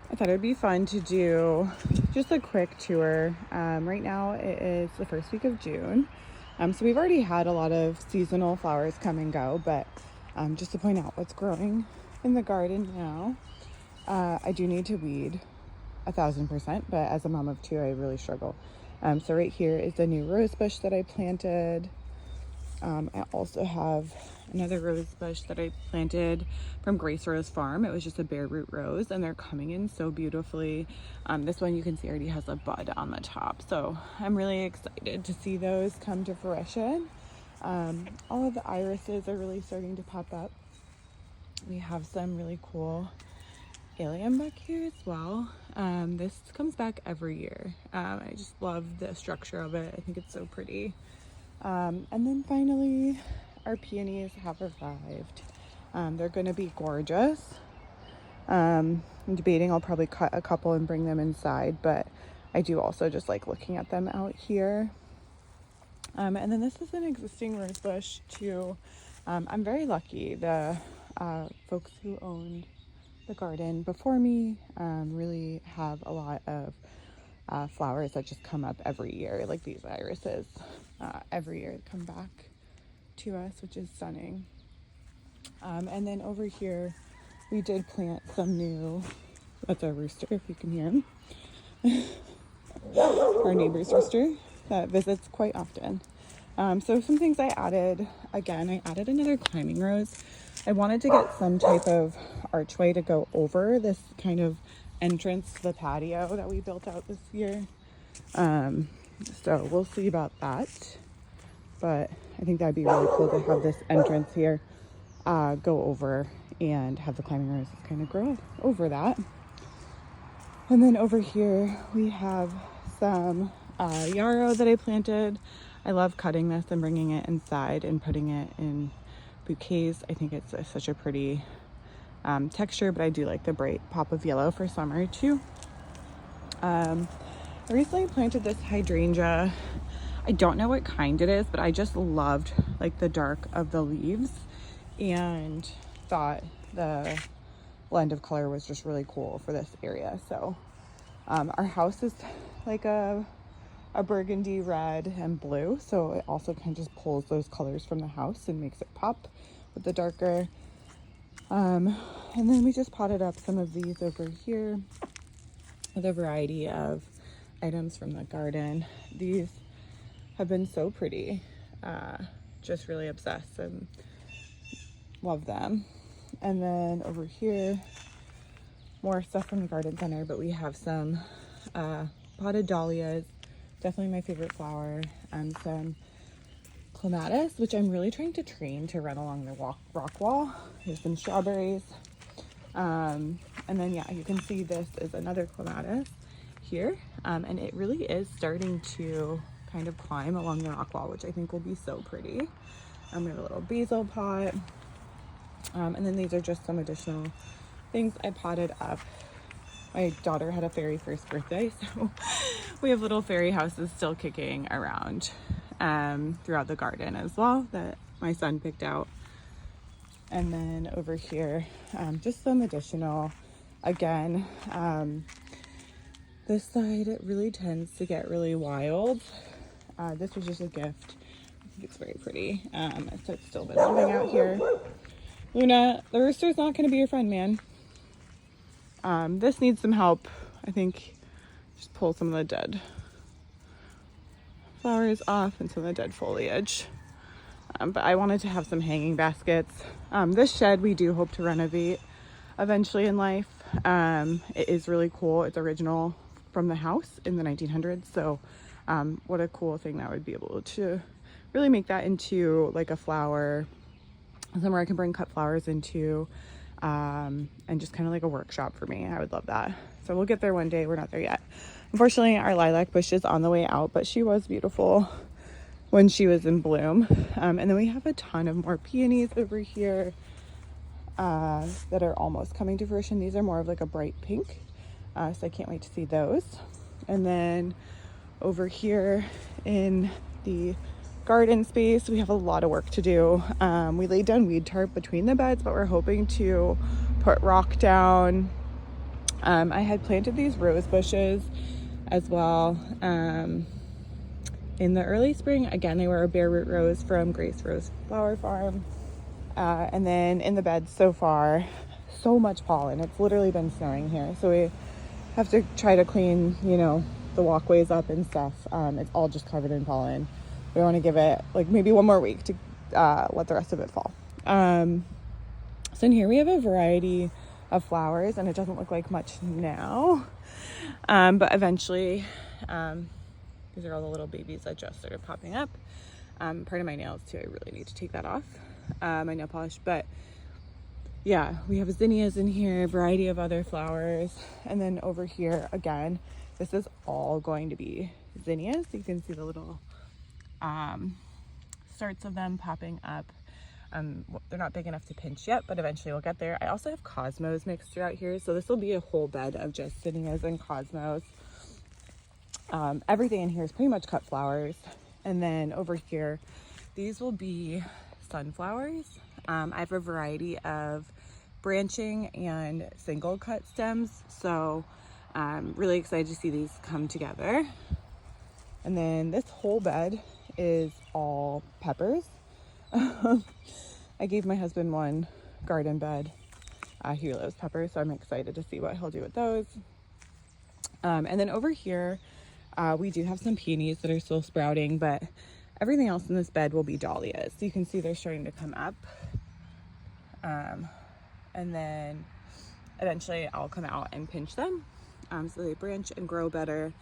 I thought it'd be fun to do just a quick tour. Right now it is the first week of June. So we've already had a lot of seasonal flowers come and go, but just to point out what's growing in the garden now, I do need to weed 1,000%, but as a mom of two, I really struggle. So right here is a new rose bush that I planted. I also have another rose bush that I planted from Grace Rose Farm. It was just a bare root rose and they're coming in so beautifully. This one you can see already has a bud on the top. So I'm really excited to see those come to fruition. All of the irises are really starting to pop up. We have some really cool allium back here as well. This comes back every year. I just love the structure of it. I think it's so pretty. And then finally, our peonies have arrived. They're going to be gorgeous. I'm debating I'll probably cut a couple and bring them inside, but I do also just like looking at them out here. And then this is an existing rose bush too. I'm very lucky. The folks who owned the garden before me really have a lot of flowers that just come up every year, like these irises. Every year come back to us, which is stunning. And then over here we did plant some new, that's our rooster if you can hear him, our neighbor's rooster that visits quite often. So some things I added, again, I added another climbing rose. I wanted to get some type of archway to go over this kind of entrance to the patio that we built out this year. So we'll see about that, but I think that'd be really cool to have this entrance here go over and have the climbing roses kind of grow over that. And then over here we have some yarrow that I planted. I love cutting this and bringing it inside and putting it in bouquets. I think it's such a pretty texture, but I do like the bright pop of yellow for summer too. I recently planted this hydrangea. I don't know what kind it is, but I just loved like the dark of the leaves and thought the blend of color was just really cool for this area. So our house is like a burgundy red and blue, so it also kind of just pulls those colors from the house and makes it pop with the darker. And then we just potted up some of these over here with a variety of items from the garden. These have been so pretty. Just really obsessed and love them. And then over here, more stuff from the garden center, but we have some potted dahlias, definitely my favorite flower, and some clematis, which I'm really trying to train to run along the rock wall. There's some strawberries. And then yeah, you can see this is another clematis here, and it really is starting to kind of climb along the rock wall, which I think will be so pretty. We have a little basil pot, and then these are just some additional things I potted up. My daughter had a fairy first birthday, so we have little fairy houses still kicking around throughout the garden as well that my son picked out. And then over here, just some additional, again, this side, it really tends to get really wild. This was just a gift. I think it's very pretty. So it's still been living out here. Luna, the rooster's not going to be your friend, man. This needs some help. I think just pull some of the dead flowers off and some of the dead foliage. But I wanted to have some hanging baskets. This shed we do hope to renovate eventually in life. It is really cool. It's original from the house in the 1900s. So what a cool thing that would be able to really make that into like a flower, somewhere I can bring cut flowers into, and just kind of like a workshop for me. I would love that. So we'll get there one day. We're not there yet. Unfortunately, our lilac bush is on the way out, but she was beautiful when she was in bloom. And then we have a ton of more peonies over here that are almost coming to fruition. These are more of like a bright pink, so I can't wait to see those. And then over here in the garden space, we have a lot of work to do. We laid down weed tarp between the beds, but we're hoping to put rock down I had planted these rose bushes as well in the early spring. Again, they were a bare root rose from Grace Rose Flower Farm. And then in the bed so far, so much pollen. It's literally been snowing here. So we have to try to clean, you know, the walkways up and stuff. It's all just covered in pollen. We want to give it like maybe one more week to let the rest of it fall. So in here we have a variety of flowers, and it doesn't look like much now. But eventually, these are all the little babies that just started popping up. Part of my nails too, I really need to take that off, my nail polish. But yeah, we have zinnias in here, a variety of other flowers. And then over here, again, this is all going to be zinnias. You can see the little starts of them popping up. They're not big enough to pinch yet, but eventually we'll get there. I also have cosmos mixed throughout here, so this will be a whole bed of just zinnias and cosmos. Everything in here is pretty much cut flowers. And then over here, these will be sunflowers. I have a variety of branching and single cut stems, so I'm really excited to see these come together. And then this whole bed is all peppers. I gave my husband one garden bed. He loves peppers, so I'm excited to see what he'll do with those. And then over here, we do have some peonies that are still sprouting, but everything else in this bed will be dahlias. So you can see they're starting to come up. And then eventually I'll come out and pinch them so they branch and grow better.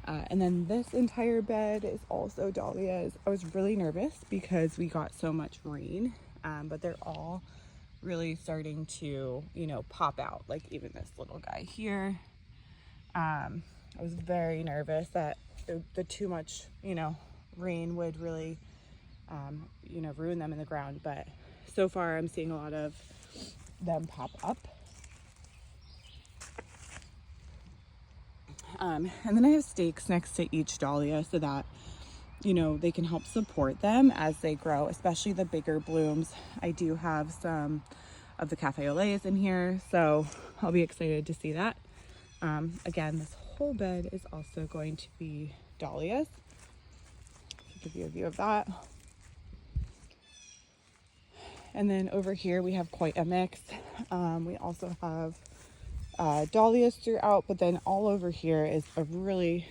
And then this entire bed is also dahlias. I was really nervous because we got so much rain, but they're all really starting to, you know, pop out. Like even this little guy here. I was very nervous that the too much, you know, rain would really, you know, ruin them in the ground. But so far I'm seeing a lot of them pop up. And then I have stakes next to each dahlia so that, you know, they can help support them as they grow, especially the bigger blooms. I do have some of the cafe au laits in here, so I'll be excited to see that. Again, this whole bed is also going to be dahlias. I'll give you a view of that. And then over here we have quite a mix. We also have dahlias throughout, but then all over here is a really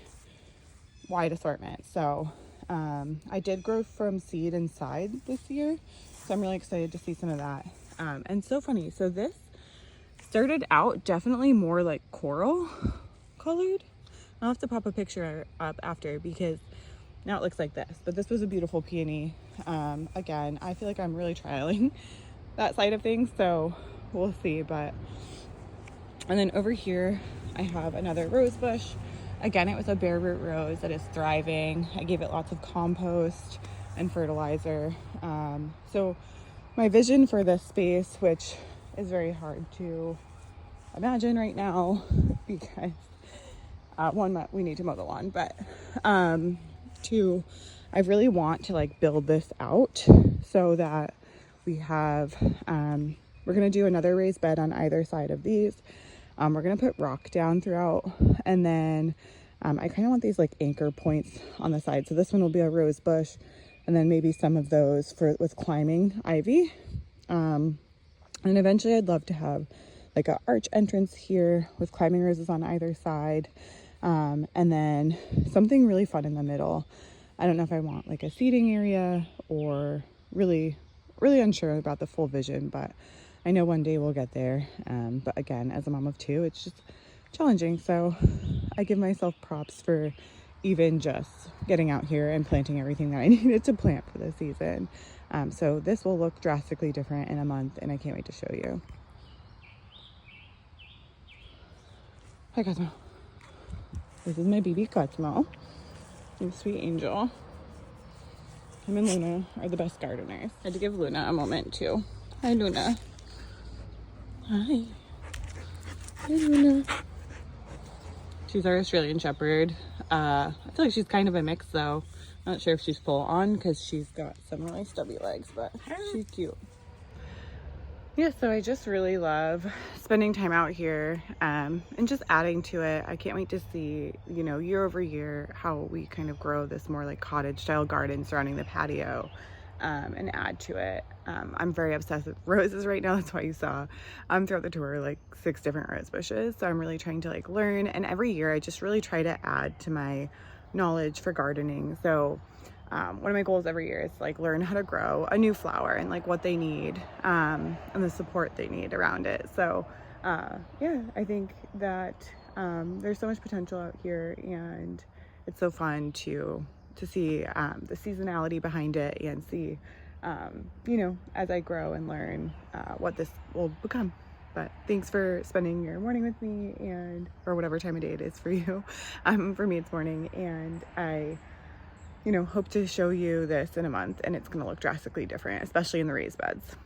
wide assortment. So I did grow from seed inside this year, so I'm really excited to see some of that. And so funny, so this started out definitely more like coral colored. I'll have to pop a picture up after because now it looks like this, but this was a beautiful peony. Again, I feel like I'm really trialing that side of things, so we'll see. But and then over here I have another rose bush. Again, it was a bare root rose that is thriving. I gave it lots of compost and fertilizer. So my vision for this space, which is very hard to imagine right now because one, we need to mow the lawn, but two, I really want to like build this out so that we have, we're gonna do another raised bed on either side of these. We're gonna put rock down throughout, and then I kind of want these like anchor points on the side. So this one will be a rose bush, and then maybe some of those with climbing ivy. And eventually I'd love to have like an arch entrance here with climbing roses on either side. And then something really fun in the middle. I don't know if I want like a seating area or really unsure about the full vision, but I know one day we'll get there. But again, as a mom of two, it's just challenging. So I give myself props for even just getting out here and planting everything that I needed to plant for the season. So this will look drastically different in a month, and I can't wait to show you. Hi, Cosmo. This is my baby Cosmo. My sweet angel. Him and Luna are the best gardeners. I had to give Luna a moment too. Hi, Luna. Hi. Hi, Luna. She's our Australian Shepherd. I feel like she's kind of a mix though. I'm not sure if she's full on because she's got some really stubby legs, but she's cute. Yeah, so I just really love spending time out here and just adding to it. I can't wait to see, you know, year over year how we kind of grow this more like cottage style garden surrounding the patio and add to it. I'm very obsessed with roses right now. That's why you saw throughout the tour like 6 different rose bushes. So I'm really trying to like learn, and every year I just really try to add to my knowledge for gardening. So one of my goals every year is like learn how to grow a new flower and like what they need and the support they need around it. So yeah, I think that there's so much potential out here, and it's so fun to see the seasonality behind it and see you know, as I grow and learn what this will become. But thanks for spending your morning with me, and or whatever time of day it is for you. For me it's morning, and I, you know, hope to show you this in a month and it's going to look drastically different, especially in the raised beds.